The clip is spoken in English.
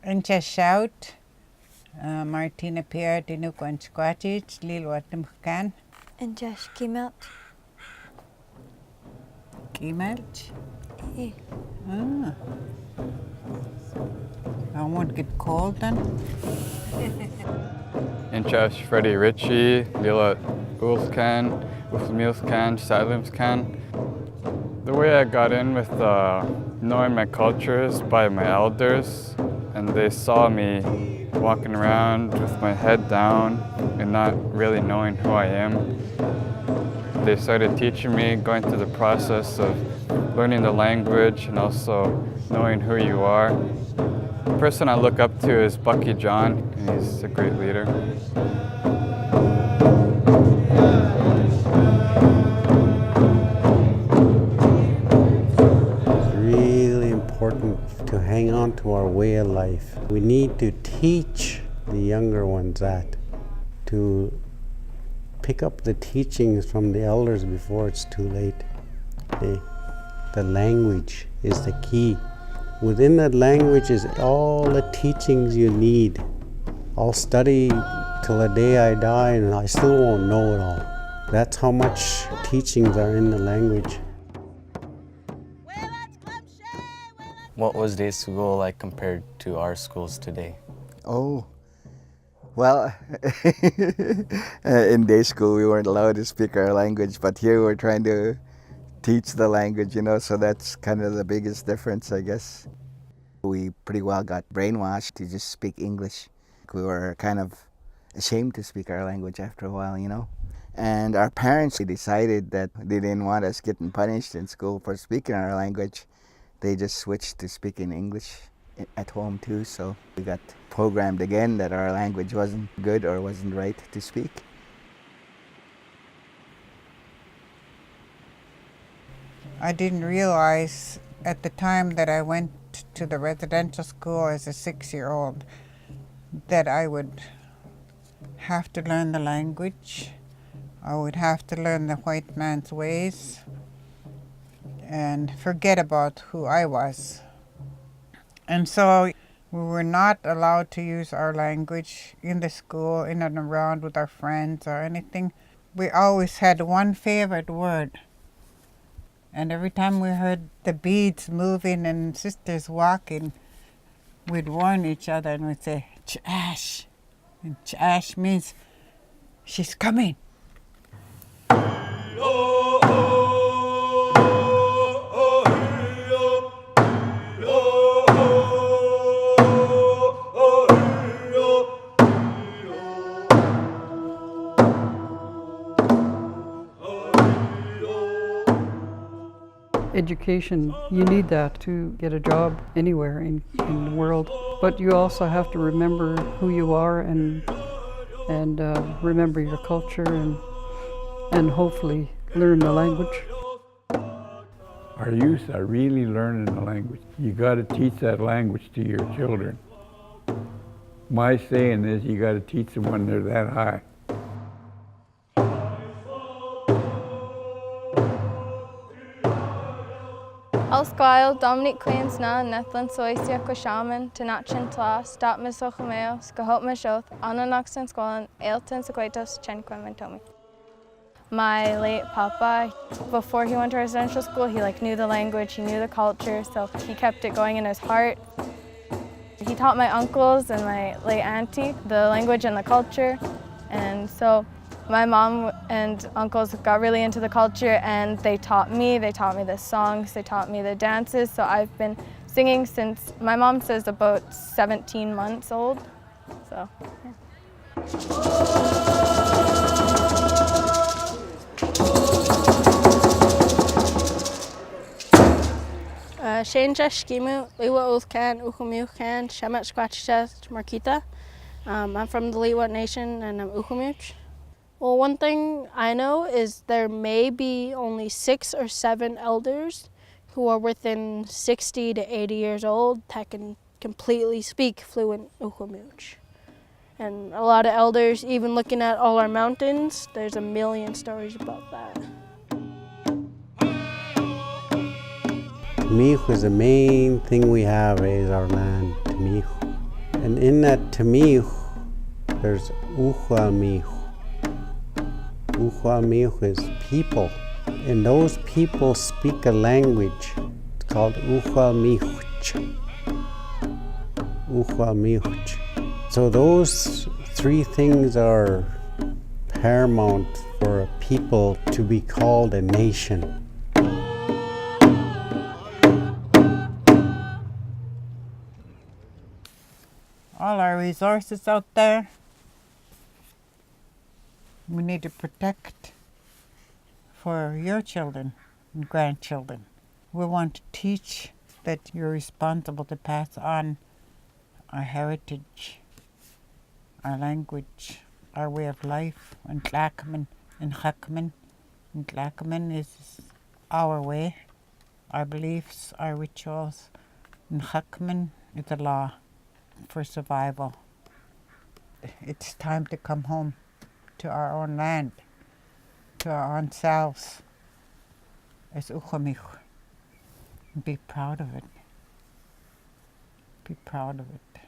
And just shout, Martina Pierre June21FINECUT, LanguaRev. And just Kimelt. Kimelt? Eh. Ah. I won't get cold then. Inchash Freddie Ritchie, Lila Ulskan, Ulsmilskan, Salimskan. The way I got in with knowing my culture is by my elders, and they saw me walking around with my head down and not really knowing who I am. They started teaching me, going through the process of learning the language and also knowing who you are. The person I look up to is Bucky John, and he's a great leader. It's really important to hang on to our way of life. We need to teach the younger ones that, to pick up the teachings from the elders before it's too late. The language is the key. Within that language is all the teachings you need. I'll study till the day I die and I still won't know it all. That's how much teachings are in the language. What was day school like compared to our schools today? Oh, well, in day school we weren't allowed to speak our language, but here we're trying to teach the language, you know, so that's kind of the biggest difference, I guess. We pretty well got brainwashed to just speak English. We were kind of ashamed to speak our language after a while, you know. And our parents decided that they didn't want us getting punished in school for speaking our language. They just switched to speaking English at home too, so we got programmed again that our language wasn't good or wasn't right to speak. I didn't realize at the time that I went to the residential school as a 6-year-old that I would have to learn the language. I would have to learn the white man's ways and forget about who I was. And so we were not allowed to use our language in the school, in and around with our friends or anything. We always had one favorite word. And every time we heard the beads moving and sisters walking, we'd warn each other and we'd say, "Chash." And chash means, "She's coming." Education, you need that to get a job anywhere in the world. But you also have to remember who you are and remember your culture and hopefully learn the language. Our youth are really learning the language. You got to teach that language to your children. My saying is you got to teach them when they're that high. Alsquile, Dominic Queens na, Nethlin Soisia Koshaman, Tanachin Tla, Stop Miss Ochomeo, Skahop Mishoth, Ananax and Squallan, Ailton Sequatos, Chen Quementomi. My late papa, before he went to residential school, he knew the language, he knew the culture, so he kept it going in his heart. He taught my uncles and my late auntie the language and the culture, and so my mom and uncles got really into the culture and they taught me the songs, they taught me the dances, so I've been singing since, my mom says, about 17 months old, so Shane Skimu, Lewa Ulkan, Ukhumuchan, Shamat Squatchas, Marquita. I'm from the Lewa Nation and I'm Ukhumuch. Well, one thing I know is there may be only 6 or 7 elders who are within 60 to 80 years old that can completely speak fluent Ukhumuch. And a lot of elders, even looking at all our mountains, there's a million stories about that. Mijo is the main thing we have is our land, Mijo. And in that tamih, there's uhuamih. Uhuamih is people. And those people speak a language. It's called uhuamihch. Uhuamihch. So those three things are paramount for a people to be called a nation. All our resources out there, we need to protect for your children and grandchildren. We want to teach that you're responsible to pass on our heritage, our language, our way of life, and Tlakamin and Chakmin. And Tlakamin is our way, our beliefs, our rituals. And Chakmin is the law for survival. It's time to come home to our own land, to our own selves as Uchamich. Be proud of it. Be proud of it.